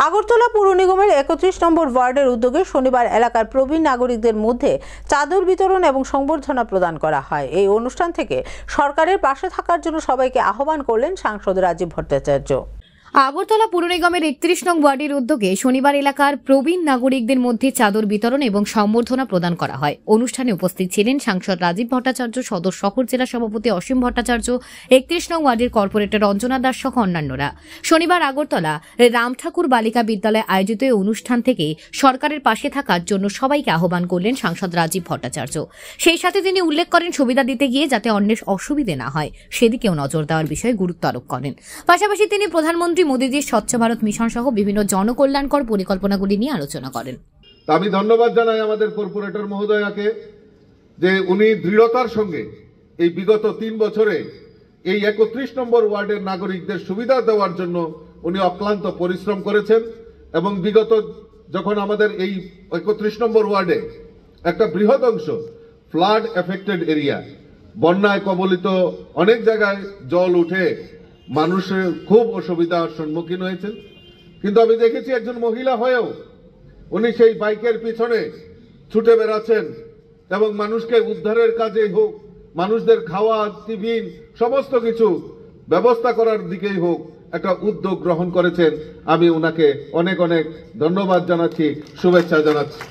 আগরতলা পুর নিগমের ৩১ নম্বর ওয়ার্ডের উদ্যোগে শনিবার এলাকার প্রবীণ নাগরিকদের মধ্যে চাদর বিতরণ এবং সংবর্ধনা প্রদান করা হয়। এই অনুষ্ঠান থেকে সরকারের পাশে থাকার জন্য সবাইকে আহ্বান করলেন সাংসদ রাজীব ভট্টাচার্য। আগরতলা পুর নিগমের ৩১ নং ওয়ার্ডের উদ্যোগে শনিবার এলাকার প্রবীণ নাগরিকদের মধ্যে চাদর বিতরণ এবং সংবর্ধনা প্রদান করা হয়। অনুষ্ঠানে উপস্থিত ছিলেন সাংসদ রাজীব ভট্টাচার্য, সদর শহর জেলা সভাপতি অসীম ভট্টাচার্য, ৩১ নং ওয়ার্ডের কর্পোরেটর রঞ্জনা দাস সহ অন্যান্যরা। শনিবার আগরতলা রামঠাকুর বালিকা বিদ্যালয়ে আয়োজিত এই অনুষ্ঠান থেকে সরকারের পাশে থাকার জন্য সবাইকে আহ্বান করলেন সাংসদ রাজীব ভট্টাচার্য। সেই সাথে তিনি উল্লেখ করেন, সুবিধা দিতে গিয়ে যাতে অন্যের অসুবিধে না হয় সেদিকেও নজর দেওয়ার বিষয়ে গুরুত্ব আরোপ করেন। পাশাপাশি তিনি প্রধানমন্ত্রী মোদীজির স্বচ্ছ ভারত মিশন সহ বিভিন্ন জনকল্যাণকর পরিকল্পনাগুলি নিয়ে আলোচনা করেন। আমি ধন্যবাদ জানাই আমাদের কর্পোরেটর মহোদয়াকে যে উনি দৃঢ়তার সঙ্গে এই বিগত ৩ বছরে এই ৩১ নম্বর ওয়ার্ডের নাগরিকদের সুবিধা দেওয়ার জন্য উনি অক্লান্ত পরিশ্রম করেছেন এবং বিগত যখন আমাদের এই ৩১ নম্বর ওয়ার্ডে একটা বৃহৎ অংশ ফ্লাড এফেক্টেড এরিয়া, বন্যায় কবলিত অনেক জায়গায় জল উঠে মানুষের খুব অসুবিধার সম্মুখীন হয়েছেন, কিন্তু আমি দেখেছি একজন মহিলা হয়েও উনি সেই বাইকের পিছনে ছুটে বেড়াচ্ছেন এবং মানুষকে উদ্ধারের কাজে হোক, মানুষদের খাওয়া, টিফিন সমস্ত কিছু ব্যবস্থা করার দিকেই হোক একটা উদ্যোগ গ্রহণ করেছেন। আমি ওনাকে অনেক অনেক ধন্যবাদ জানাচ্ছি, শুভেচ্ছা জানাচ্ছি।